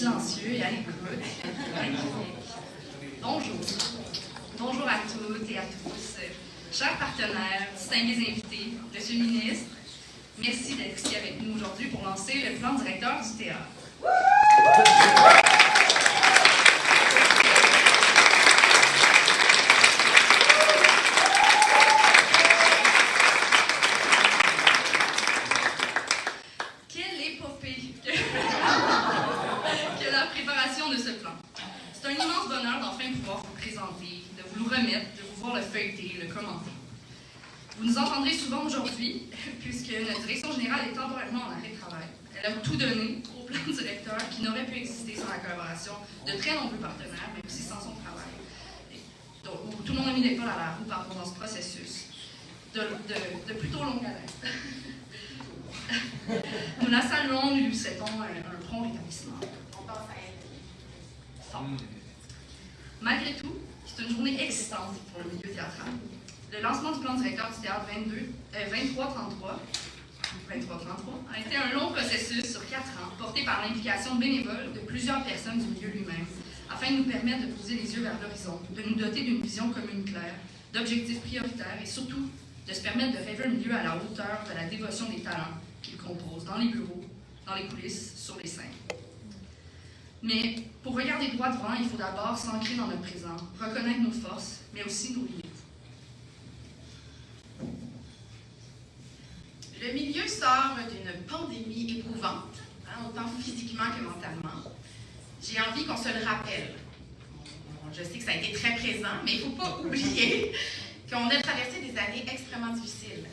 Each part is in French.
silencieux et à l'écoute. Bonjour. Bonjour à toutes et à tous. Chers partenaires, distingués invités, Monsieur le ministre, merci d'être ici avec nous aujourd'hui pour lancer le plan directeur du théâtre. Quelle épopée que la préparation de ce plan. C'est un immense bonheur d'enfin pouvoir vous présenter, de vous le remettre, de vous voir le feuilleter, le commenter. Vous nous entendrez souvent aujourd'hui, puisque notre direction générale est temporairement en arrêt de travail. Elle a tout donné au plan directeur qui n'aurait pu exister sans la collaboration de très nombreux partenaires, mais aussi sans son travail. Donc, tout le monde a mis l'épaule à la roue dans ce processus de plutôt longue haleine. Nous la saluons, nous lui souhaitons un prompt rétablissement. On pense à elle. Fort. Malgré tout, c'est une journée excitante pour le milieu théâtral. Le lancement du plan directeur du théâtre 2333 a été un long processus sur 4 ans, porté par l'implication bénévole de plusieurs personnes du milieu lui-même, afin de nous permettre de poser les yeux vers l'horizon, de nous doter d'une vision commune claire, d'objectifs prioritaires et surtout de se permettre de rêver un milieu à la hauteur de la dévotion des talents qu'il compose, dans les bureaux, dans les coulisses, sur les scènes. Mais pour regarder droit devant, il faut d'abord s'ancrer dans notre présent, reconnaître nos forces, mais aussi nos limites. Le milieu sort d'une pandémie éprouvante, autant physiquement que mentalement. J'ai envie qu'on se le rappelle. Je sais que ça a été très présent, mais il ne faut pas oublier qu'on a traversé des années extrêmement difficiles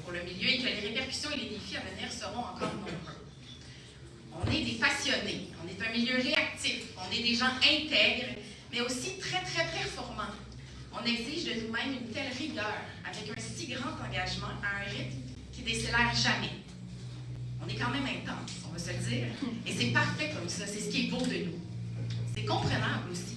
pour le milieu et que les répercussions et les défis à venir seront encore nombreux. On est des passionnés, on est un milieu réactif, on est des gens intègres, mais aussi très, très performants. On exige de nous-mêmes une telle rigueur, avec un si grand engagement à un rythme qui décélère jamais. On est quand même intense, on va se le dire, et c'est parfait comme ça, c'est ce qui est beau de nous. C'est comprenable aussi,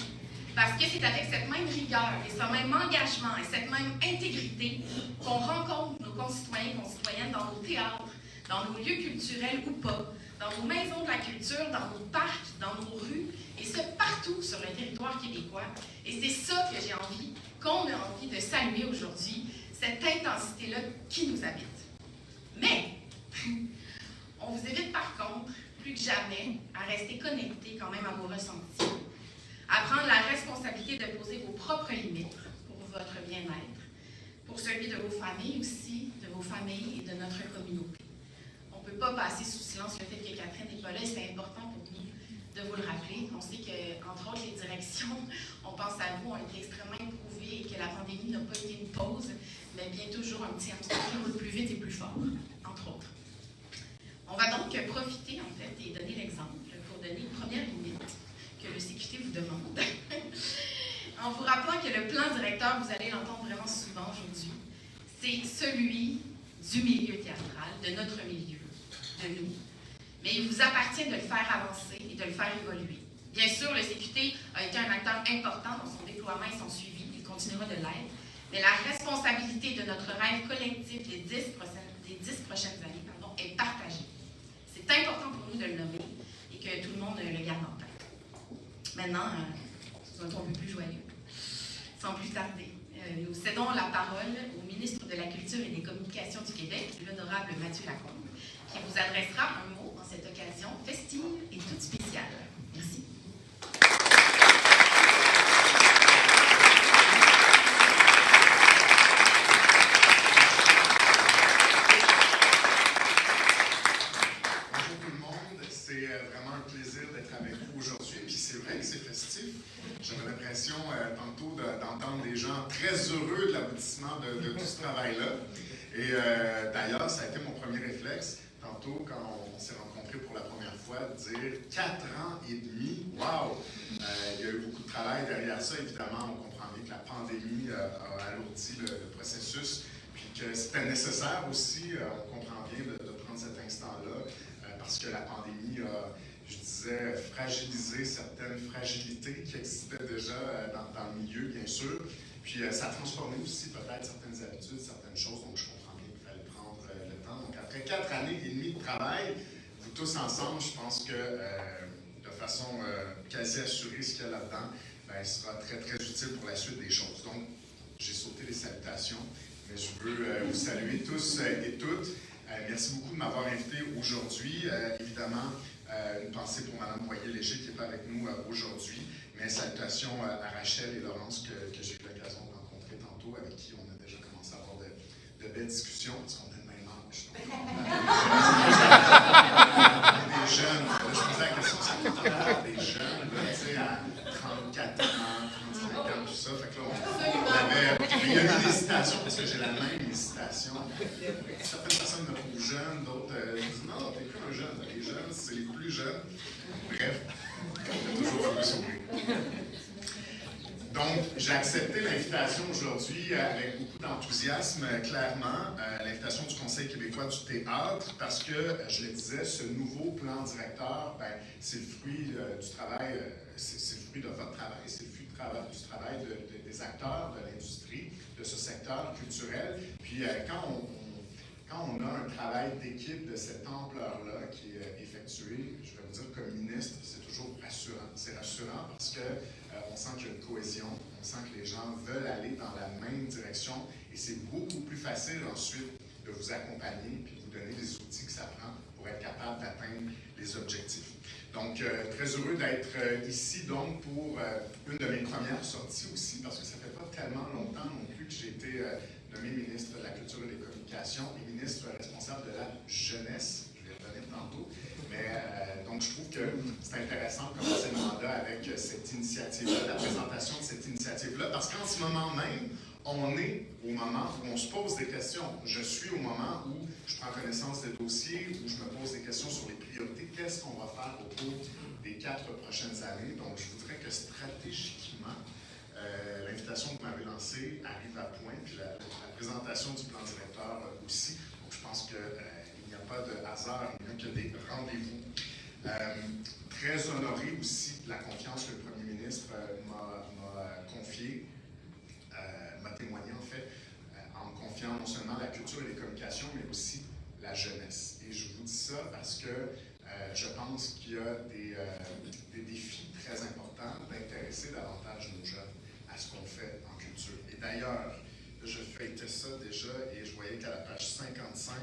parce que c'est avec cette même rigueur et ce même engagement et cette même intégrité qu'on rencontre nos concitoyens et concitoyennes dans nos théâtres, dans nos lieux culturels ou pas, dans nos maisons de la culture, dans nos parcs, dans nos rues, et ce, partout sur le territoire québécois. Et c'est ça que j'ai envie, qu'on a envie de saluer aujourd'hui, cette intensité-là qui nous habite. Mais, on vous invite par contre, plus que jamais, à rester connectés quand même à vos ressentis, à prendre la responsabilité de poser vos propres limites pour votre bien-être, pour celui de vos familles aussi, de vos familles et de notre communauté. On ne peut pas passer sous silence le fait que Catherine n'est pas là, et c'est important pour nous de vous le rappeler. On sait qu'entre autres, les directions, on pense à vous, ont été extrêmement éprouvées et que la pandémie n'a pas été une pause, mais bien toujours un petit hamster qui roule plus vite et plus fort, entre autres. On va donc profiter, en fait, et donner l'exemple pour donner une première limite que le CQT vous demande, en vous rappelant que le plan directeur, vous allez l'entendre vraiment souvent aujourd'hui, c'est celui du milieu théâtral, de notre milieu, de nous. Mais il vous appartient de le faire avancer et de le faire évoluer. Bien sûr, le CQT a été un acteur important dans son déploiement et son suivi, il continuera de l'être, mais la responsabilité de notre rêve collectif des 10 prochaines années est partagée. C'est important pour nous de le nommer et que tout le monde le garde en tête. Maintenant, sous un ton un peu plus joyeux, sans plus tarder, nous cédons la parole au ministre de la Culture et des Communications du Québec, l'honorable Mathieu Lacombe, qui vous adressera un mot en cette occasion festive et toute spéciale. Merci. Bonjour tout le monde, c'est vraiment un plaisir d'être avec vous aujourd'hui. Puis c'est vrai que c'est festif. J'avais l'impression tantôt d'entendre des gens très heureux de l'aboutissement de tout ce travail-là. Et d'ailleurs, ça a été mon premier réflexe, tantôt quand on s'est rencontrés pour la première fois, de dire 4 ans et demi, wow! Il y a eu beaucoup de travail derrière ça, évidemment, on comprend bien que la pandémie a alourdi le processus, puis que c'était nécessaire aussi, on comprend bien de prendre cet instant-là, parce que la pandémie a, je disais, fragilisé certaines fragilités qui existaient déjà dans le milieu, bien sûr. Puis ça a transformé aussi peut-être certaines habitudes, certaines choses, donc je comprends bien qu'il fallait prendre le temps. Donc après 4 années et demie de travail, vous tous ensemble, je pense que de faire façon quasi assurée ce qu'il y a là-dedans, ben, sera très, très utile pour la suite des choses. Donc, j'ai sauté les salutations, mais je veux vous saluer tous et toutes. Merci beaucoup de m'avoir invité aujourd'hui. Évidemment, une pensée pour Mme Boyer-Léger qui n'est pas avec nous aujourd'hui, mais salutations à Rachel et Laurence que j'ai eu l'occasion de rencontrer tantôt, avec qui on a déjà commencé à avoir de belles discussions, parce qu'on est de même âge. Des jeunes, là, je posais la question, c'est des jeunes, là, tu sais, à 34 ans, 35 ans, tout ça. Fait que là, il y a eu des citations, parce que j'ai la même citation. Certaines personnes me trouvent jeune, d'autres disent non, t'es plus un jeune. Les jeunes, c'est les plus jeunes. Bref, j'ai toujours un peu sourire. Donc, j'ai accepté l'invitation aujourd'hui avec beaucoup d'enthousiasme, clairement, l'invitation du Conseil québécois du théâtre, parce que, je le disais, ce nouveau plan directeur, ben, c'est le fruit du travail, c'est le fruit de votre travail, c'est le fruit du travail des acteurs de l'industrie, de ce secteur culturel. Puis, quand on a un travail d'équipe de cette ampleur-là qui est effectué, je vais vous dire, comme ministre, c'est toujours rassurant. C'est rassurant parce que on sent qu'il y a une cohésion, on sent que les gens veulent aller dans la même direction et c'est beaucoup plus facile ensuite de vous accompagner puis de vous donner les outils que ça prend pour être capable d'atteindre les objectifs. Donc, très heureux d'être ici donc pour une de mes premières sorties aussi, parce que ça ne fait pas tellement longtemps non plus que j'ai été nommé ministre de la Culture et des Communications et ministre responsable de la jeunesse. Je vais y revenir tantôt. Mais donc, je trouve que c'est intéressant de commencer le mandat avec cette initiative-là, la présentation de cette initiative-là, parce qu'en ce moment même, on est au moment où on se pose des questions. Je suis au moment où je prends connaissance des dossiers, où je me pose des questions sur les priorités. Qu'est-ce qu'on va faire au cours des 4 prochaines années? Donc, je voudrais que stratégiquement, l'invitation que vous m'avez lancée arrive à point, puis la présentation du plan directeur aussi. Donc, je pense qu'il n'y a pas de hasard, il n'y a que des rendez-vous. Très honoré aussi de la confiance que le premier ministre m'a confiée, m'a témoigné en fait, en me confiant non seulement la culture et les communications, mais aussi la jeunesse. Et je vous dis ça parce que je pense qu'il y a des défis très importants d'intéresser davantage nos jeunes à ce qu'on fait en culture. Et d'ailleurs, je feuilletais ça déjà et je voyais qu'à la page 55,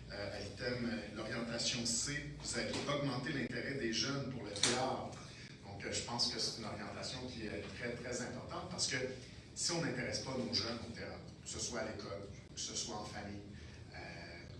à l'item l'orientation C, vous avez augmenté l'intérêt des jeunes pour le théâtre. Donc, je pense que c'est une orientation qui est très, très importante parce que si on n'intéresse pas nos jeunes au théâtre, que ce soit à l'école, que ce soit en famille,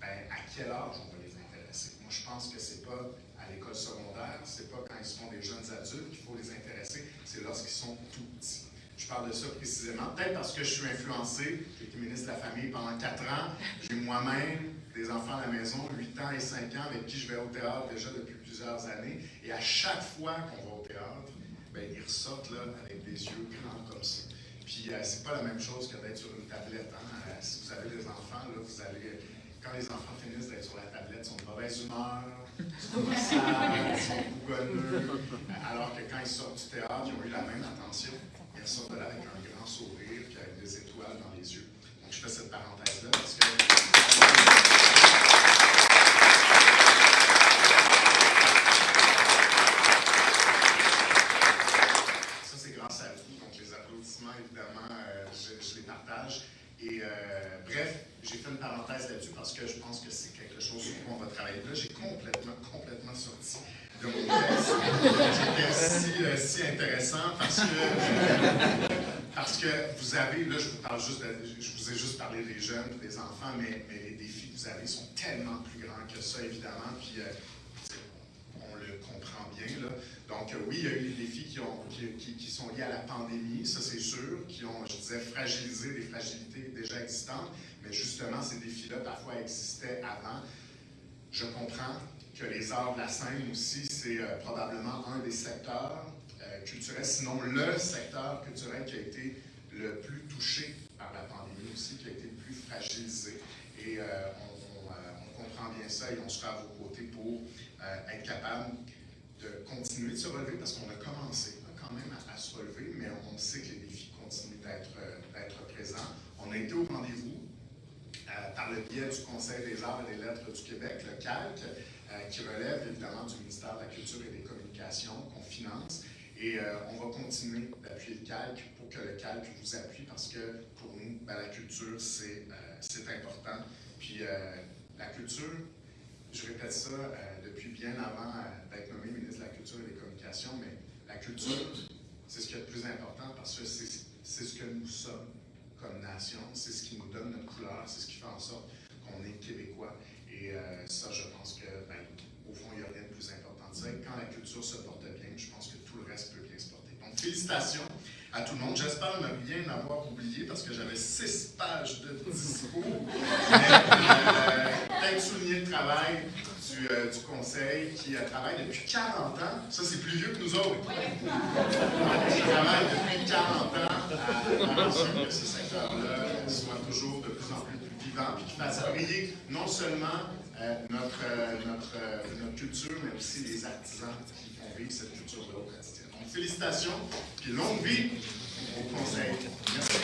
à quel âge on va les intéresser? Moi, je pense que c'est pas à l'école secondaire, c'est pas quand ils sont des jeunes adultes qu'il faut les intéresser, c'est lorsqu'ils sont tout petits. Je parle de ça précisément, peut-être parce que je suis influencé, j'ai été ministre de la Famille pendant 4 ans, j'ai moi-même des enfants à la maison, 8 ans et 5 ans, avec qui je vais au théâtre déjà depuis plusieurs années, et à chaque fois qu'on va au théâtre, bien, ils ressortent là, avec des yeux grands comme ça. Puis, c'est pas la même chose que d'être sur une tablette. Hein? Si vous avez des enfants, là, vous allez, quand les enfants finissent d'être sur la tablette, ils sont de mauvaise humeur, ils sont sales, ils sont bougonneux, alors que quand ils sortent du théâtre, ils ont eu la même attention. Ils ressortent de là avec un grand sourire et avec des étoiles dans les yeux. Donc, je fais cette parenthèse-là parce que... Ça, c'est grâce à vous. Donc, les applaudissements, évidemment, je les partage. Et bref, j'ai fait une parenthèse là-dessus parce que je pense que c'est quelque chose sur quoi on va travailler. Là, j'ai complètement sorti de mon texte. C'était si intéressant parce que vous avez, là, je vous ai juste parlé des jeunes, des enfants, mais les défis que vous avez sont tellement plus grands que ça, évidemment. Puis on le comprend bien, là. Donc, oui, il y a eu des défis qui sont liés à la pandémie, ça c'est sûr, qui ont, je disais, fragilisé des fragilités déjà existantes, mais justement, ces défis-là, parfois, existaient avant. Je comprends que les arts de la scène aussi, c'est probablement un des secteurs culturels, sinon le secteur culturel qui a été le plus touché par la pandémie aussi, qui a été le plus fragilisé. Et on comprend bien ça et on sera à vos côtés pour être capable de continuer de se relever parce qu'on a commencé quand même à se relever, mais on sait que les défis continuent d'être présents. On a été au rendez-vous par le biais du Conseil des arts et des lettres du Québec, le CALC, qui relève évidemment du ministère de la Culture et des Communications, qu'on finance. Et on va continuer d'appuyer le calque pour que le calque vous appuie parce que pour nous, la culture, c'est important. Puis la culture, je répète ça depuis bien avant d'être nommé ministre de la Culture et des Communications, mais la culture, c'est ce qui est le plus important parce que c'est ce que nous sommes comme nation, c'est ce qui nous donne notre couleur, c'est ce qui fait en sorte qu'on est québécois. Et ça, je pense que, au fond, il n'y a rien de plus important de ça. Et quand la culture se porte bien, je pense que tout le reste peut bien se porter. Donc, félicitations à tout le monde. J'espère ne rien avoir oublié parce que j'avais 6 pages de discours. Peut-être souligner le travail du conseil qui travaille depuis 40 ans. Ça, c'est plus vieux que nous autres. Qui travaille depuis 40 ans à faire que ce secteur-là soit toujours de plus en plus vivant et qui fasse briller non seulement notre culture, mais aussi les artisans qui font vivre cette culture-là au quotidien. Donc, félicitations, puis longue vie au conseil. Merci.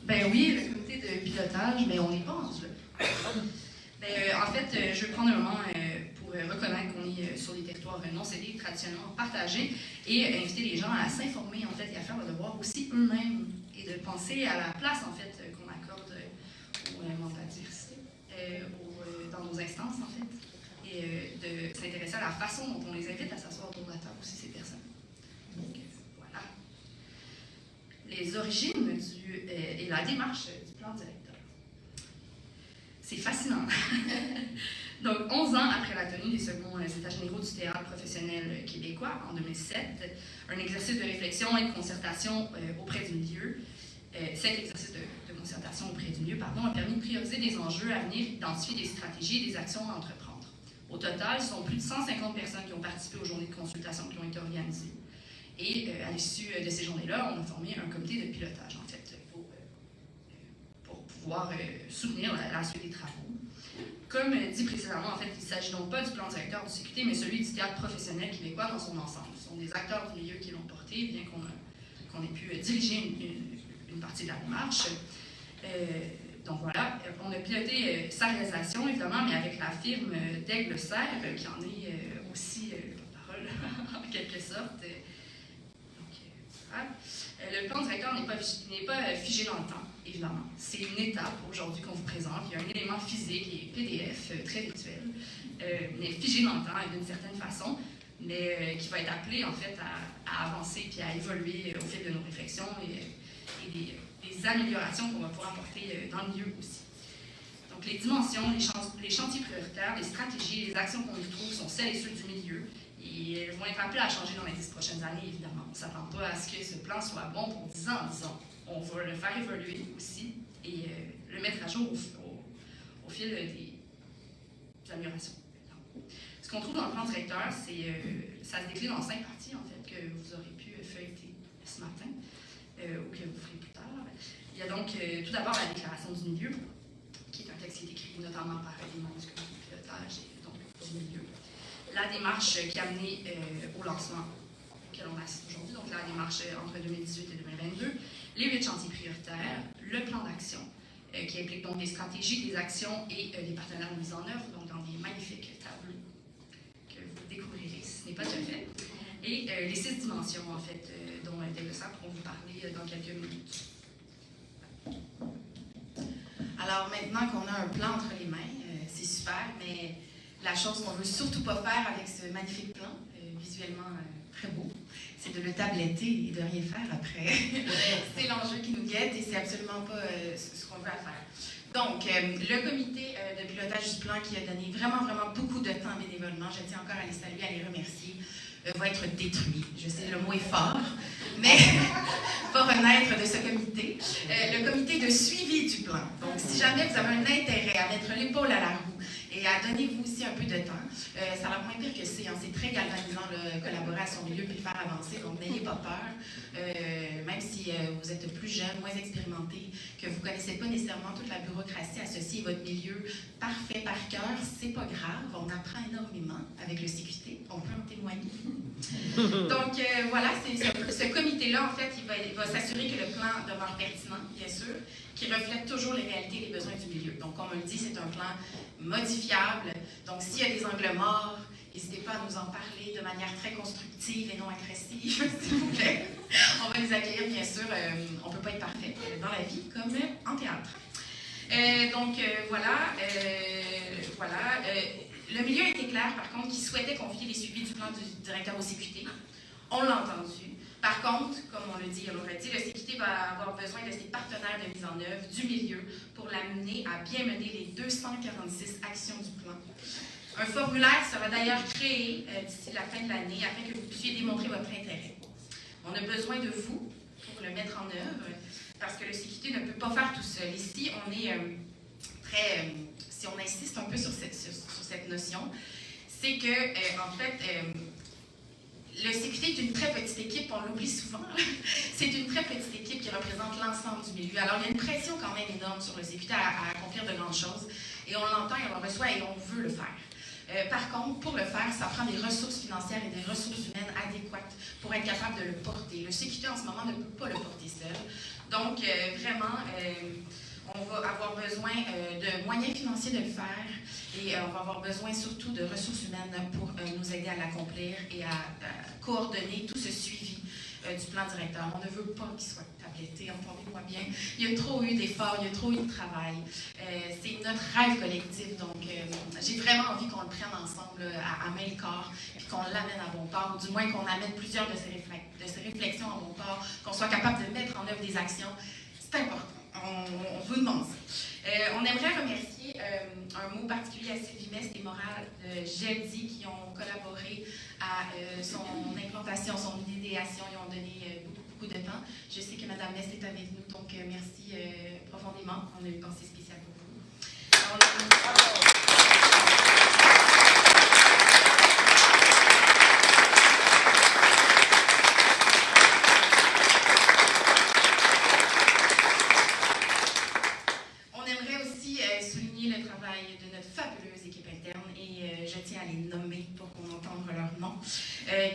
Ben oui, le comité de pilotage, mais on n'est pas rendu là. En fait, je vais prendre un moment pour reconnaître qu'on est sur des territoires non cédés, traditionnellement partagés, et inviter les gens à s'informer en fait et à faire le devoir aussi eux-mêmes et de penser à la place en fait qu'on accorde aux membres de la diversité dans nos instances en fait, et de s'intéresser à la façon dont on les invite à s'asseoir autour de la table aussi ces personnes. Donc voilà. Les origines et la démarche du plan directeur. C'est fascinant. Donc, 11 ans après la tenue des seconds États généraux du théâtre professionnel québécois, en 2007, un exercice de réflexion et de concertation auprès du milieu, cet exercice de concertation auprès du milieu, a permis de prioriser des enjeux à venir, identifier des stratégies et des actions à entreprendre. Au total, ce sont plus de 150 personnes qui ont participé aux journées de consultation qui ont été organisées. Et à l'issue de ces journées-là, on a formé un comité de pilotage, en fait, pour pouvoir soutenir la suite des travaux. Comme dit précédemment, en fait, il ne s'agit donc pas du plan directeur du CQT, mais celui du théâtre professionnel québécois dans son ensemble. Ce sont des acteurs du milieu qui l'ont porté, bien qu'on ait pu diriger une partie de la démarche. Donc voilà, on a piloté sa réalisation, évidemment, mais avec la firme d'Aigle-Serre, qui en est aussi porte-parole, en quelque sorte. Le plan directeur n'est pas figé dans le temps, évidemment. C'est une étape aujourd'hui qu'on vous présente. Il y a un élément physique et PDF très virtuel, mais figé dans le temps d'une certaine façon, mais qui va être appelé en fait à avancer puis à évoluer au fil de nos réflexions et des améliorations qu'on va pouvoir apporter dans le milieu aussi. Donc les dimensions, les chantiers prioritaires, les stratégies, les actions qu'on y trouve sont celles et ceux du milieu. Et elles vont être appelées à changer dans les 10 prochaines années, évidemment. On ne s'attend pas à ce que ce plan soit bon pour 10 ans, disons. On va le faire évoluer aussi et le mettre à jour au fil des améliorations. Ce qu'on trouve dans le plan directeur, ça se décline en 5 parties, en fait, que vous aurez pu feuilleter ce matin, ou que vous ferez plus tard. Il y a donc tout d'abord la déclaration du milieu, qui est un texte qui est écrit notamment par les membres du comité de pilotage et donc du milieu. La démarche qui a mené au lancement auquel on assiste aujourd'hui, donc la démarche entre 2018 et 2022, les 8 chantiers prioritaires, le plan d'action qui implique donc des stratégies, des actions et des partenaires de mise en œuvre, donc dans des magnifiques tableaux que vous découvrirez si ce n'est pas déjà fait, et les 6 dimensions en fait dont Aigle-Serre pourront vous parler dans quelques minutes. Alors maintenant qu'on a un plan entre les mains, c'est super, mais la chose qu'on ne veut surtout pas faire avec ce magnifique plan, visuellement très beau, c'est de le tabletter et de rien faire après. C'est l'enjeu qui nous guette et c'est absolument pas ce qu'on veut faire. Donc, le comité de pilotage du plan qui a donné vraiment beaucoup de temps bénévolement, je tiens encore à les saluer, à les remercier, va être détruit. Je sais, le mot est fort, mais va renaître de ce comité. Le comité de suivi du plan. Donc, si jamais vous avez un intérêt à mettre l'épaule à la roue Et donnez-vous aussi un peu de temps. Ça a l'air moins pire que c'est. Hein. C'est très galvanisant de collaborer à son milieu et le faire avancer. Donc, n'ayez pas peur. Même si vous êtes plus jeune, moins expérimenté, que vous ne connaissez pas nécessairement toute la bureaucratie associée à votre milieu parfait par cœur, c'est pas grave. On apprend énormément avec le CQT. On peut en témoigner. Donc, voilà, ce comité-là, en fait, il va s'assurer que le plan demeure pertinent, bien sûr, qui reflète toujours les réalités et les besoins du milieu. Donc, comme on le dit, c'est un plan modifiable. Donc, s'il y a des angles morts, n'hésitez pas à nous en parler de manière très constructive et non agressive, s'il vous plaît. On va les accueillir, bien sûr. On ne peut pas être parfait dans la vie comme en théâtre. Voilà. Le milieu a été clair, par contre, qu'il souhaitait confier les suivis du plan du directeur au CQT. On l'a entendu. Par contre, comme on le dit, le CQT va avoir besoin de ses partenaires de mise en œuvre du milieu pour l'amener à bien mener les 246 actions du plan. Un formulaire sera d'ailleurs créé d'ici la fin de l'année afin que vous puissiez démontrer votre intérêt. On a besoin de vous pour le mettre en œuvre parce que le CQT ne peut pas faire tout seul. Ici, on est si on insiste un peu sur cette notion, c'est que, en fait, le CQT est une très petite équipe, on l'oublie souvent. C'est une très petite équipe qui représente l'ensemble du milieu. Alors, il y a une pression quand même énorme sur le CQT à accomplir de grandes choses. Et on l'entend et on le reçoit et on veut le faire. Par contre, pour le faire, ça prend des ressources financières et des ressources humaines adéquates pour être capable de le porter. Le CQT, en ce moment, ne peut pas le porter seul. Donc, vraiment, on va avoir besoin de moyens financiers de le faire et on va avoir besoin surtout de ressources humaines pour nous aider à l'accomplir et à coordonner tout ce suivi du plan directeur. On ne veut pas qu'il soit tabletté, entendez-moi bien. Il y a trop eu d'efforts, il y a trop eu de travail. C'est notre rêve collectif, donc j'ai vraiment envie qu'on le prenne ensemble à main le corps et qu'on l'amène à bon port, ou du moins qu'on amène plusieurs de ces réflexions à bon port, qu'on soit capable de mettre en œuvre des actions. C'est important. On vous demande ça. On aimerait remercier un mot particulier à Sylvie Mest et Moral Geldi qui ont collaboré à son implantation, son idéation. Ils ont donné beaucoup de temps. Je sais que Mme Mest est avec nous, donc merci profondément. On a une pensée spéciale pour vous. Le travail de notre fabuleuse équipe interne et je tiens à les nommer pour qu'on entende leur nom.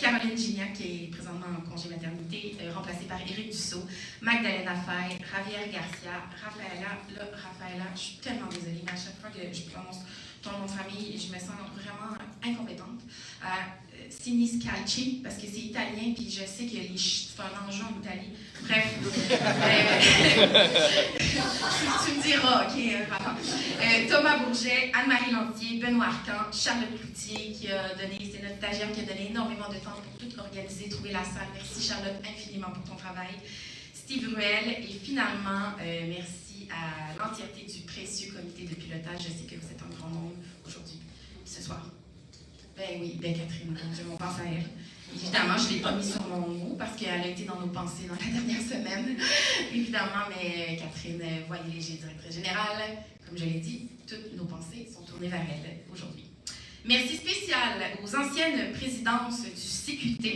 Caroline Gignac, qui est présentement en congé maternité, remplacée par Éric Dussault, Magdalena Faye, Javier Garcia, Raphaëla, je suis tellement désolée, mais à chaque fois que je prononce ton nom de famille, je me sens vraiment incompétente. Sinis Calci, parce que c'est italien, puis je sais que c'est un enjeu en Italie. Bref. Tu me diras, OK, Thomas Bourget, Anne-Marie Lantier, Benoît Arcan, Charlotte Cloutier, c'est notre stagiaire qui a donné énormément de temps pour tout organiser, trouver la salle. Merci Charlotte infiniment pour ton travail. Steve Ruel, et finalement, merci à l'entièreté du précieux comité de pilotage. Je sais que vous êtes un grand nombre aujourd'hui, ce soir. Ben oui, Catherine, on pense à elle. Évidemment, je ne l'ai pas mis sur mon mot parce qu'elle a été dans nos pensées dans la dernière semaine. Évidemment, mais Catherine Voyer-Léger, directrice générale, comme je l'ai dit, toutes nos pensées sont tournées vers elle aujourd'hui. Merci spécial aux anciennes présidences du CQT.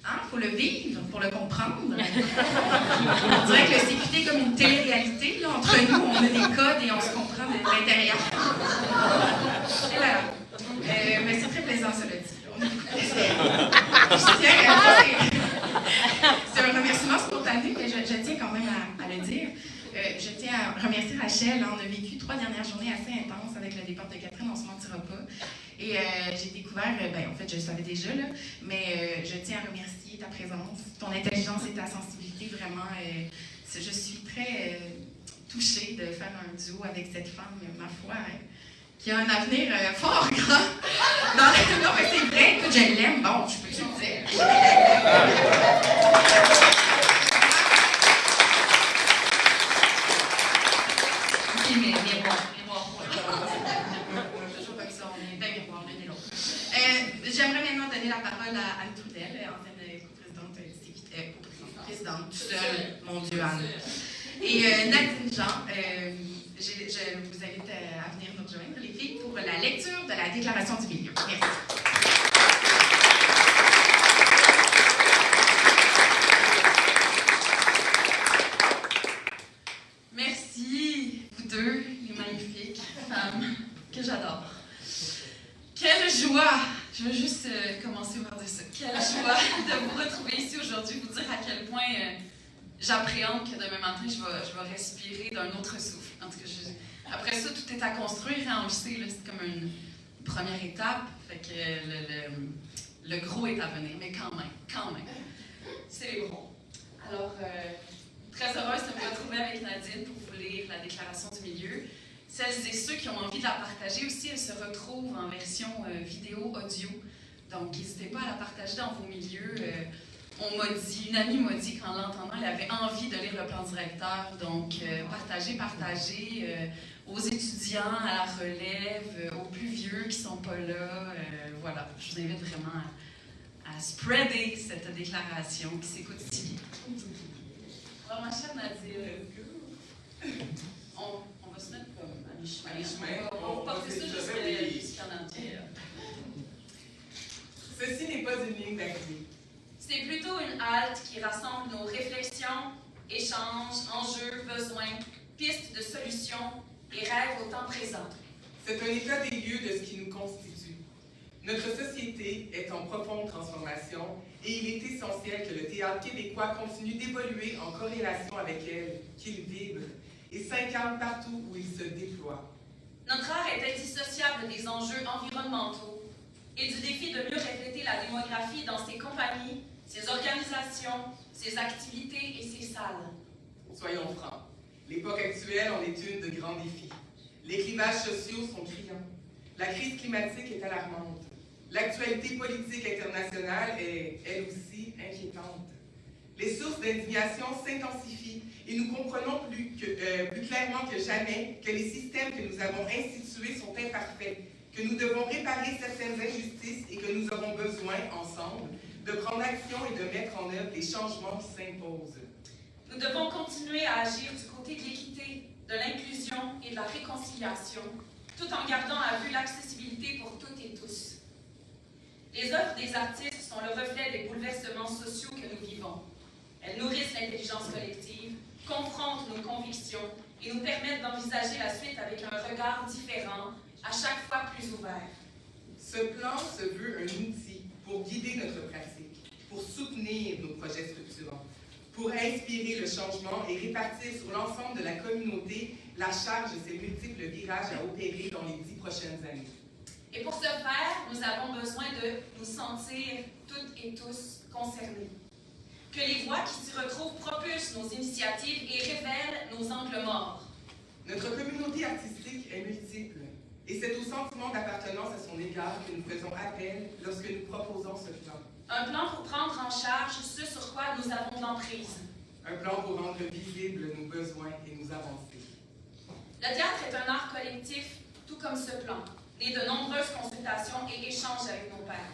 Il faut le vivre pour le comprendre. On dirait que le CQT est comme une télé-réalité. Là, entre nous, on a des codes et on se comprend de l'intérieur. Et là, mais c'est très plaisant, cela dit. C'est un remerciement spontané, mais je tiens quand même à le dire. Je tiens à remercier Rachel. On a vécu 3 dernières journées assez intenses avec le départ de Catherine, on ne se mentira pas. Et j'ai découvert, en fait, je le savais déjà, là, mais je tiens à remercier ta présence, ton intelligence et ta sensibilité. Vraiment, je suis très touchée de faire un duo avec cette femme, ma foi, qui a un avenir fort grand. Non, mais c'est vrai, écoute, je l'aime. Bon, je peux te le dire. OK, mais miroir. Toujours comme ça, on est d'un miroir, l'une et l'autre. J'aimerais maintenant donner la parole à Anne Trudel, ancienne coprésidente, présidente, toute seule, mon Dieu, Anne. Et Nadine Jean, je vous invite à venir nous rejoindre, les filles, pour la lecture de la Déclaration du milieu. Merci. Merci, vous deux, les magnifiques femmes que j'adore. Quelle joie! Je veux juste commencer par dire ça. Quelle joie de vous retrouver ici aujourd'hui, vous dire à quel point j'appréhende que demain matin, je vais respirer d'un autre souffle. En tout cas, après ça, tout est à construire, hein, on le sait, c'est comme une première étape. Fait que le gros est à venir, mais quand même. Célébrons. Alors, très heureuse de me retrouver avec Nadine pour vous lire la Déclaration du milieu. Celles et ceux qui ont envie de la partager aussi, elle se retrouve en version vidéo, audio. Donc, n'hésitez pas à la partager dans vos milieux. Une amie m'a dit qu'en l'entendant, elle avait envie de lire le plan directeur. Donc, partagez aux étudiants, à la relève, aux plus vieux qui ne sont pas là. Voilà, je vous invite vraiment à spreader cette déclaration qui s'écoute si bien. Alors, ma chère Nadine, on va se mettre comme à mi-chemin. On va porter ça jusqu'en entier. Ceci n'est pas une ligne d'arrivée. C'est plutôt une halte qui rassemble nos réflexions, échanges, enjeux, besoins, pistes de solutions et rêves au temps présent. C'est un état des lieux de ce qui nous constitue. Notre société est en profonde transformation et il est essentiel que le théâtre québécois continue d'évoluer en corrélation avec elle, qu'il vibre et s'incarne partout où il se déploie. Notre art est indissociable des enjeux environnementaux et du défi de mieux refléter la démographie dans ses compagnies, ses organisations, ses activités et ses salles. Soyons francs, l'époque actuelle en est une de grands défis. Les clivages sociaux sont criants. La crise climatique est alarmante. L'actualité politique internationale est, elle aussi, inquiétante. Les sources d'indignation s'intensifient et nous comprenons plus clairement que jamais que les systèmes que nous avons institués sont imparfaits, que nous devons réparer certaines injustices et que nous aurons besoin, ensemble, de prendre action et de mettre en œuvre les changements qui s'imposent. Nous devons continuer à agir du côté de l'équité, de l'inclusion et de la réconciliation, tout en gardant à vue l'accessibilité pour toutes et tous. Les œuvres des artistes sont le reflet des bouleversements sociaux que nous vivons. Elles nourrissent l'intelligence collective, confrontent nos convictions et nous permettent d'envisager la suite avec un regard différent, à chaque fois plus ouvert. Ce plan se veut un outil pour guider notre pratique, pour soutenir nos projets structurants, pour inspirer le changement et répartir sur l'ensemble de la communauté la charge de ces multiples virages à opérer dans les 10 prochaines années. Et pour ce faire, nous avons besoin de nous sentir toutes et tous concernés. Que les voix qui s'y retrouvent propulsent nos initiatives et révèlent nos angles morts. Notre communauté artistique est multiple et c'est au sentiment d'appartenance à son égard que nous faisons appel lorsque nous proposons ce plan. Un plan pour prendre en charge ce sur quoi nous avons de l'emprise. Un plan pour rendre visibles nos besoins et nos avancées. Le théâtre est un art collectif, tout comme ce plan, né de nombreuses consultations et échanges avec nos pairs.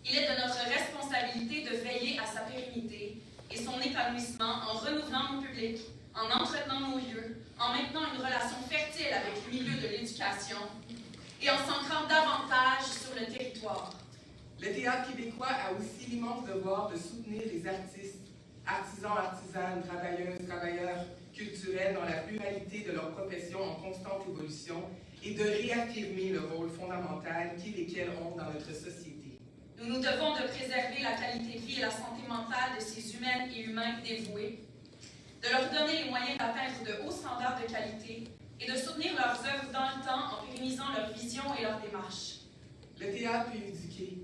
Il est de notre responsabilité de veiller à sa pérennité et son épanouissement en renouvelant nos publics, en entretenant nos lieux, en maintenant une relation fertile avec le milieu de l'éducation et en s'ancrant davantage sur le territoire. Le théâtre québécois a aussi l'immense devoir de soutenir les artistes, artisans, artisanes, travailleuses, travailleurs culturels dans la pluralité de leur profession en constante évolution et de réaffirmer le rôle fondamental qu'ils et qu'elles ont dans notre société. Nous nous devons de préserver la qualité de vie et la santé mentale de ces humaines et humains dévoués, de leur donner les moyens d'atteindre de hauts standards de qualité et de soutenir leurs œuvres dans le temps en pérennisant leur vision et leur démarche. Le théâtre peut éduquer,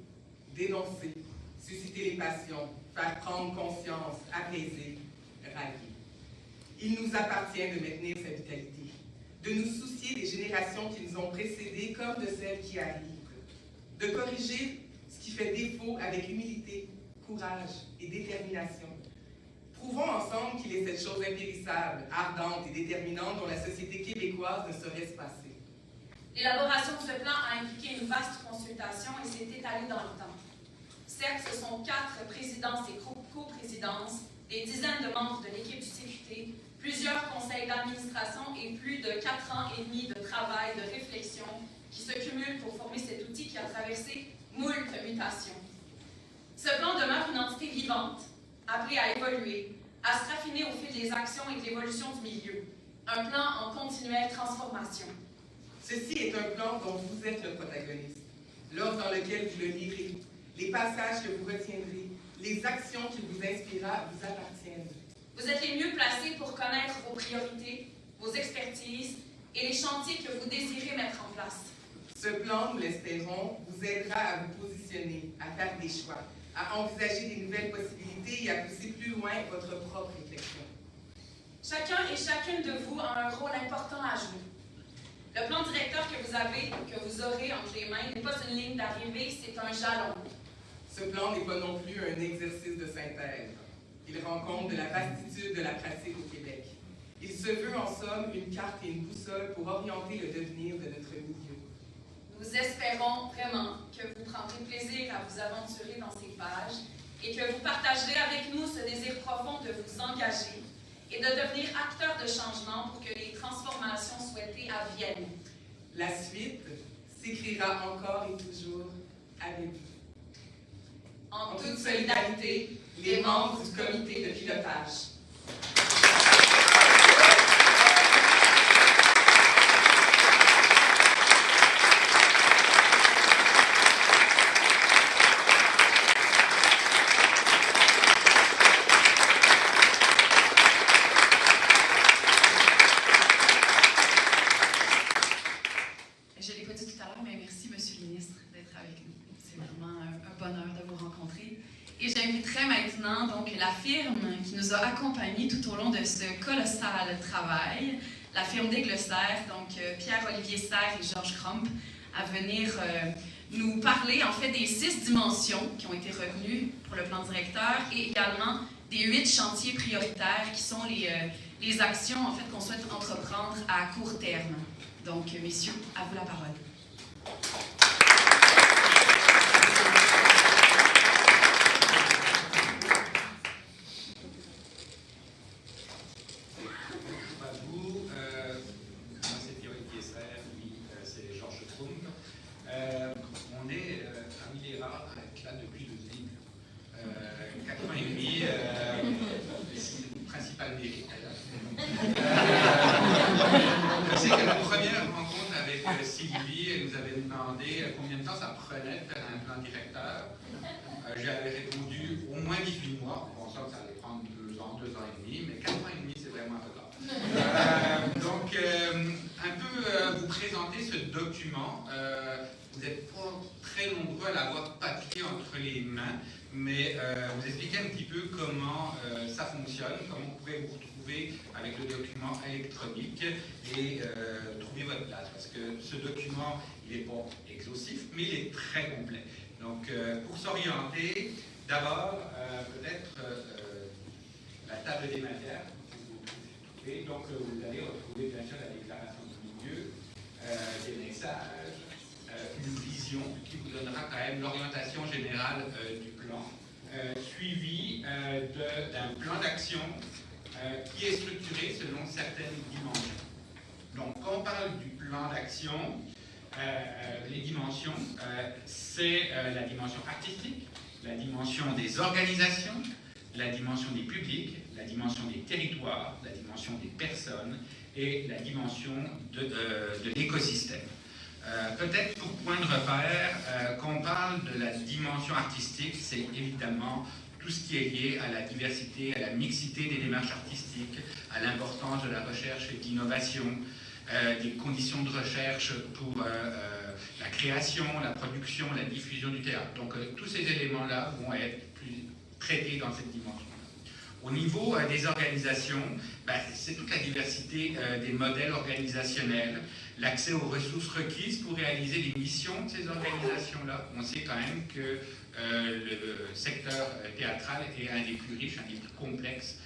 dénoncer, susciter les passions, faire prendre conscience, apaiser, rallier. Il nous appartient de maintenir sa vitalité, de nous soucier des générations qui nous ont précédés comme de celles qui arrivent, de corriger ce qui fait défaut avec humilité, courage et détermination. Prouvons ensemble qu'il est cette chose impérissable, ardente et déterminante dont la société québécoise ne saurait se passer. L'élaboration de ce plan a impliqué une vaste consultation et s'est étalée dans le temps. Certes, ce sont 4 présidences et coprésidences, des dizaines de membres de l'équipe du CQT, plusieurs conseils d'administration et plus de 4 ans et demi de travail, de réflexion qui se cumulent pour former cet outil qui a traversé moult mutations. Ce plan demeure une entité vivante, appelée à évoluer, à se raffiner au fil des actions et de l'évolution du milieu. Un plan en continuelle transformation. Ceci est un plan dont vous êtes le protagoniste, l'ordre dans lequel vous le lirez, les passages que vous retiendrez, les actions qui vous inspirera vous appartiennent. Vous êtes les mieux placés pour connaître vos priorités, vos expertises et les chantiers que vous désirez mettre en place. Ce plan, nous l'espérons, vous aidera à vous positionner, à faire des choix, à envisager des nouvelles possibilités et à pousser plus loin votre propre réflexion. Chacun et chacune de vous a un rôle important à jouer. Le plan directeur que vous aurez entre les mains n'est pas une ligne d'arrivée, c'est un jalon. Ce plan n'est pas non plus un exercice de synthèse. Il rend compte de la vastitude de la pratique au Québec. Il se veut en somme une carte et une boussole pour orienter le devenir de notre milieu. Nous espérons vraiment que vous prendrez plaisir à vous aventurer dans ces pages et que vous partagerez avec nous ce désir profond de vous engager et de devenir acteur de changement pour que les transformations souhaitées adviennent. La suite s'écrira encore et toujours avec vous. En toute solidarité, les membres du comité de pilotage. Je ne l'ai pas dit tout à l'heure, mais merci, Monsieur le ministre, d'être avec nous. C'est vraiment un bonheur de vous rencontrer. Et j'inviterai maintenant donc la firme qui nous a accompagnés tout au long de ce colossal travail, la firme d'Églesserre, donc Pierre-Olivier Serre et Georges Crump, à venir nous parler en fait des 6 dimensions qui ont été retenues pour le plan directeur et également des 8 chantiers prioritaires qui sont les actions en fait qu'on souhaite entreprendre à court terme. Donc, messieurs, à vous la parole. Bonjour à vous. Moi, c'est Pierre-Olivier Serre, lui, c'est Georges Crump. On est parmi les rares à être là depuis le début. 4 ans et demi, c'est le principal mérite. Je sais que la première rencontre avec Sylvie, elle nous avait demandé combien de temps ça prenait de faire un plan directeur. J'avais répondu au moins 18 mois. Bon, ça allait prendre 2 ans et demi, mais 4 ans et demi, c'est vraiment un peu tard. Donc, un peu vous présenter ce document. Vous n'êtes pas très nombreux à l'avoir papier entre les mains, mais vous expliquer un petit peu comment ça fonctionne, comment vous pourrez vous retrouver avec le document électronique et trouver votre place. Parce que ce document, il n'est pas exhaustif, mais il est très complet. Donc, pour s'orienter, d'abord, peut-être la table des matières. Donc, vous allez retrouver bien sûr la déclaration du milieu, des messages, une vision qui vous donnera quand même l'orientation générale du plan, suivi d'un plan d'action qui est structuré selon certaines dimensions. Donc, quand on parle du plan d'action, les dimensions, c'est la dimension artistique, la dimension des organisations, la dimension des publics, la dimension des territoires, la dimension des personnes et la dimension de l'écosystème. Peut-être pour point de repère, quand on parle de la dimension artistique, c'est évidemment tout ce qui est lié à la diversité, à la mixité des démarches artistiques, à l'importance de la recherche et de l'innovation, des conditions de recherche pour la création, la production, la diffusion du théâtre. Donc tous ces éléments-là vont être traités dans cette dimension. Au niveau des organisations, c'est toute la diversité des modèles organisationnels, l'accès aux ressources requises pour réaliser les missions de ces organisations-là. On sait quand même que le secteur théâtral est un des plus riches, un des plus complexes,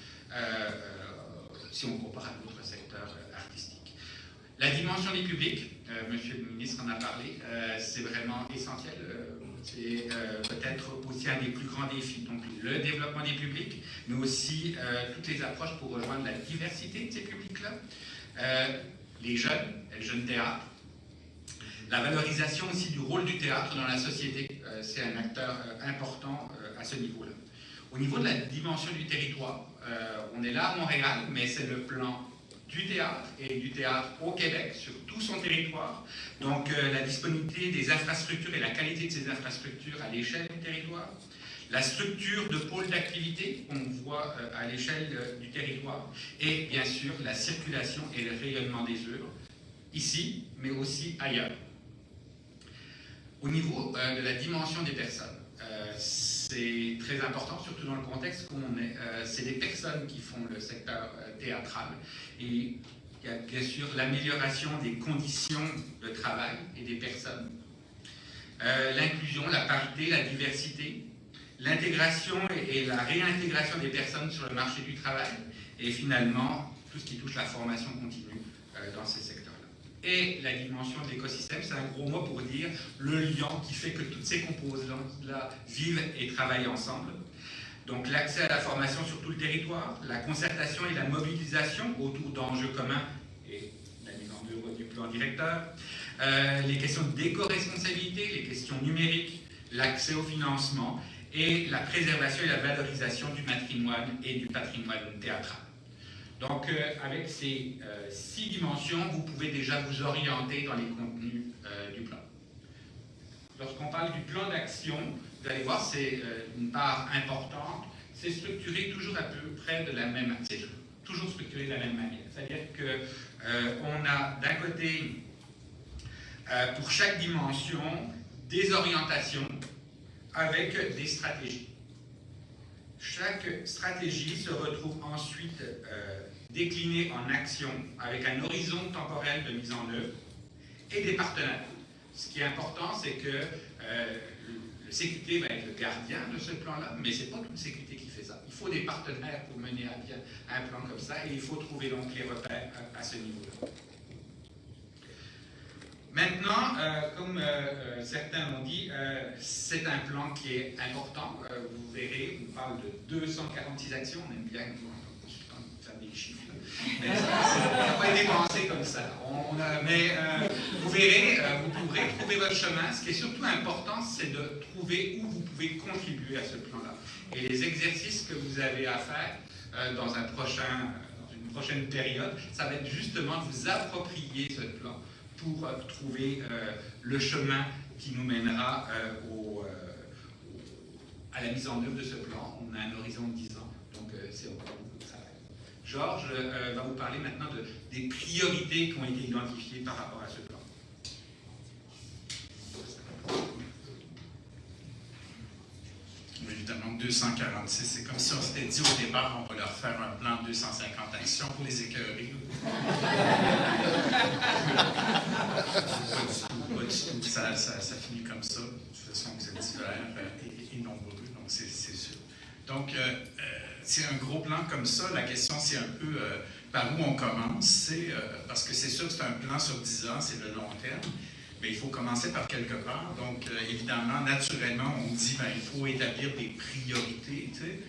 si on compare à d'autres secteurs artistiques. La dimension des publics, Monsieur le ministre en a parlé, c'est vraiment essentiel. C'est peut-être aussi un des plus grands défis. Donc le développement des publics, mais aussi toutes les approches pour rejoindre la diversité de ces publics-là. Les jeunes théâtres. La valorisation aussi du rôle du théâtre dans la société, c'est un acteur important à ce niveau-là. Au niveau de la dimension du territoire, on est là à Montréal, mais c'est le plan du théâtre et du théâtre au Québec sur tout son territoire. Donc la disponibilité des infrastructures et la qualité de ces infrastructures à l'échelle du territoire. La structure de pôles d'activité qu'on voit à l'échelle du territoire. Et bien sûr la circulation et le rayonnement des œuvres, ici, mais aussi ailleurs. Au niveau de la dimension des personnes, c'est très important, surtout dans le contexte où on est. C'est des personnes qui font le secteur théâtral. Et il y a bien sûr l'amélioration des conditions de travail et des personnes. L'inclusion, la parité, la diversité, l'intégration et la réintégration des personnes sur le marché du travail. Et finalement, tout ce qui touche la formation continue dans ces secteurs. Et la dimension de l'écosystème, c'est un gros mot pour dire le lien qui fait que toutes ces composantes-là vivent et travaillent ensemble. Donc l'accès à la formation sur tout le territoire, la concertation et la mobilisation autour d'enjeux communs et la mise en œuvre du plan directeur, les questions d'éco-responsabilité, les questions numériques, l'accès au financement et la préservation et la valorisation du patrimoine et du patrimoine théâtral. Donc, avec ces 6 dimensions, vous pouvez déjà vous orienter dans les contenus du plan. Lorsqu'on parle du plan d'action, vous allez voir, c'est une part importante. C'est structuré toujours à peu près de la même manière. C'est toujours structuré de la même manière. C'est-à-dire qu'on a d'un côté, pour chaque dimension, des orientations avec des stratégies. Chaque stratégie se retrouve ensuite déclinée en action avec un horizon temporel de mise en œuvre et des partenaires. Ce qui est important, c'est que le CQT va être le gardien de ce plan-là, mais ce n'est pas tout le CQT qui fait ça. Il faut des partenaires pour mener à bien un plan comme ça et il faut trouver donc les repères à ce niveau-là. Maintenant, comme certains l'ont dit, c'est un plan qui est important. Vous verrez, on parle de 246 actions. On aime bien faire des chiffres. Mais ça n'a pas été pensé comme ça. Mais vous verrez, vous pourrez trouver votre chemin. Ce qui est surtout important, c'est de trouver où vous pouvez contribuer à ce plan-là. Et les exercices que vous avez à faire dans une prochaine période, ça va être justement de vous approprier ce plan pour trouver le chemin qui nous mènera à la mise en œuvre de ce plan. On a un horizon de 10 ans, donc c'est encore beaucoup de travail. Georges va vous parler maintenant des priorités qui ont été identifiées par rapport à ce plan. Oui, évidemment, 246, c'est comme si on s'était dit au départ, on va leur faire un plan de 250 actions pour les écœurer. Pas du tout. Ça finit comme ça. De toute façon, vous êtes divers et nombreux, donc c'est sûr. Donc, c'est un gros plan comme ça. La question, c'est un peu par où on commence. Parce que c'est sûr que c'est un plan sur 10 ans, c'est le long terme. Mais il faut commencer par quelque part. Donc, évidemment, naturellement, on dit il faut établir des priorités. Tu sais.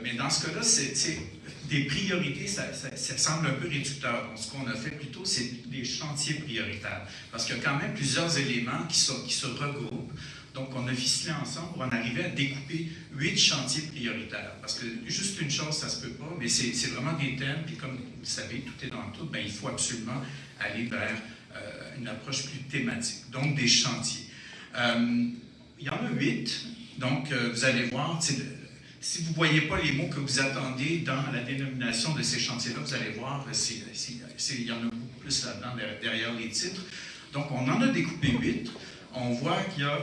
Mais dans ce cas-là, des priorités, ça semble un peu réducteur. Donc, ce qu'on a fait plutôt, c'est des chantiers prioritaires. Parce qu'il y a quand même plusieurs éléments qui se regroupent. Donc, on a ficelé ensemble pour en arriver à découper 8 chantiers prioritaires. Parce que juste une chose, ça ne se peut pas, mais c'est vraiment des thèmes. Puis comme vous savez, tout est dans le tout, il faut absolument aller vers une approche plus thématique, donc des chantiers. Il y en a 8, donc vous allez voir, si vous ne voyez pas les mots que vous attendez dans la dénomination de ces chantiers-là, vous allez voir, il y en a beaucoup plus là-dedans, derrière les titres. Donc, on en a découpé 8. On voit qu'il y a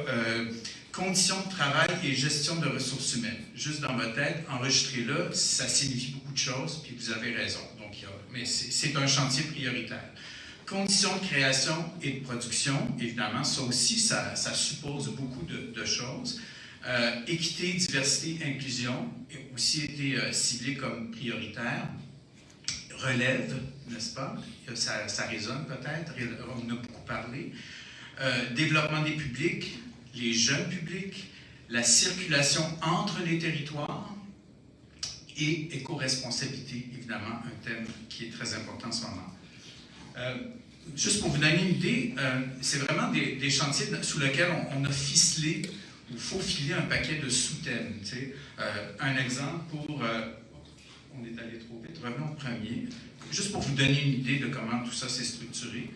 conditions de travail et gestion de ressources humaines. Juste dans votre tête, enregistrez-le, ça signifie beaucoup de choses, puis vous avez raison. Donc, mais c'est un chantier prioritaire. Conditions de création et de production, évidemment, ça aussi, ça suppose beaucoup de choses. Équité, diversité, inclusion a aussi été ciblé comme prioritaire. Relève, n'est-ce pas? Ça résonne peut-être, on en a beaucoup parlé. Développement des publics, les jeunes publics, la circulation entre les territoires et éco-responsabilité, évidemment, un thème qui est très important en ce moment. Juste pour vous donner une idée, c'est vraiment des chantiers sous lesquels on a ficelé ou faufilé un paquet de sous-thèmes. Tu sais. Un exemple pour... on est allé trop vite, revenons au premier. Juste pour vous donner une idée de comment tout ça s'est structuré.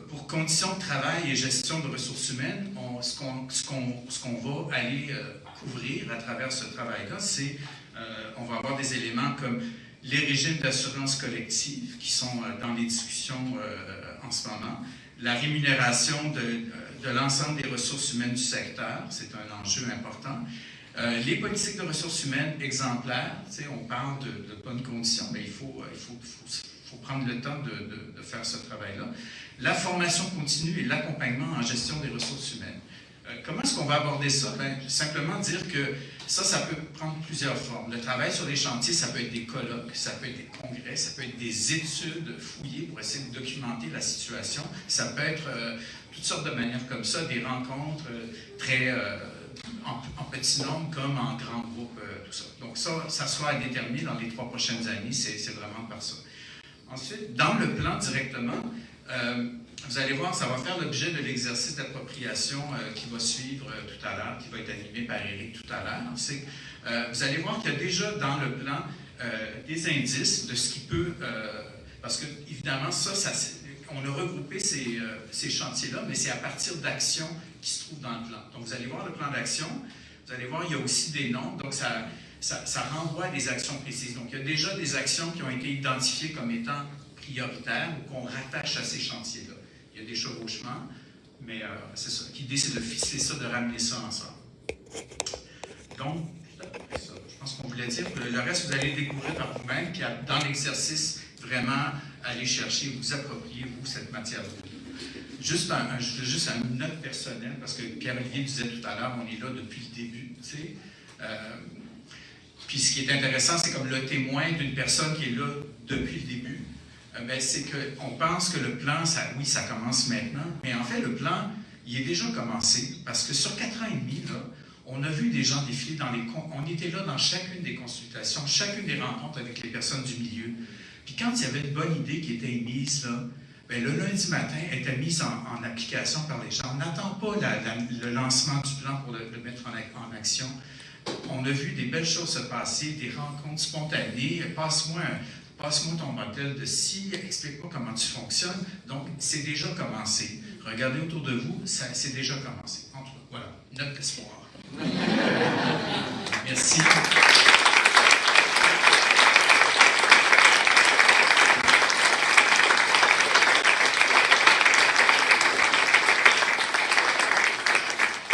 Pour conditions de travail et gestion de ressources humaines, ce qu'on va aller couvrir à travers ce travail-là, c'est on va avoir des éléments comme les régimes d'assurance collective qui sont dans les discussions en ce moment, la rémunération de l'ensemble des ressources humaines du secteur, c'est un enjeu important, les politiques de ressources humaines exemplaires, on parle de bonnes conditions, mais il faut prendre le temps de faire ce travail-là. La formation continue et l'accompagnement en gestion des ressources humaines. Comment est-ce qu'on va aborder ça? Bien, simplement dire que ça peut prendre plusieurs formes. Le travail sur les chantiers, ça peut être des colloques, ça peut être des congrès, ça peut être des études fouillées pour essayer de documenter la situation. Ça peut être toutes sortes de manières comme ça, des rencontres très en petit nombre comme en grand groupe, tout ça. Donc ça sera à déterminer dans les 3 prochaines années, c'est vraiment par ça. Ensuite, dans le plan directement, vous allez voir, ça va faire l'objet de l'exercice d'appropriation qui va suivre tout à l'heure, qui va être animé par Éric tout à l'heure. Vous allez voir qu'il y a déjà dans le plan des indices de ce qui peut... parce que, évidemment, on a regroupé ces chantiers-là, mais c'est à partir d'actions qui se trouvent dans le plan. Donc, vous allez voir le plan d'action, vous allez voir, il y a aussi des noms, donc ça renvoie à des actions précises. Donc, il y a déjà des actions qui ont été identifiées comme étant prioritaires ou qu'on rattache à ces chantiers-là. Il y a des chevauchements, mais c'est ça, qui décide de ficeler ça, de ramener ça ensemble. Donc, ça, je pense qu'on voulait dire que le reste, vous allez découvrir par vous-même, puis dans l'exercice, vraiment aller chercher, vous approprier, vous, cette matière. Juste une note personnelle, parce que Pierre-Olivier disait tout à l'heure, on est là depuis le début, tu sais. Puis ce qui est intéressant, c'est comme le témoin d'une personne qui est là depuis le début, c'est qu'on pense que le plan, oui, ça commence maintenant, mais en fait, le plan, il est déjà commencé, parce que sur 4 ans et demi, là, on a vu des gens défiler on était là dans chacune des consultations, chacune des rencontres avec les personnes du milieu. Puis quand il y avait une bonne idée qui était émise, là, le lundi matin, elle était mise en application par les gens. On n'attend pas le lancement du plan pour le mettre en action. On a vu des belles choses se passer, des rencontres spontanées. Passe-moi ton modèle de ci, explique-moi comment tu fonctionnes. Donc, c'est déjà commencé. Regardez autour de vous, c'est déjà commencé. Voilà, notre espoir. Merci.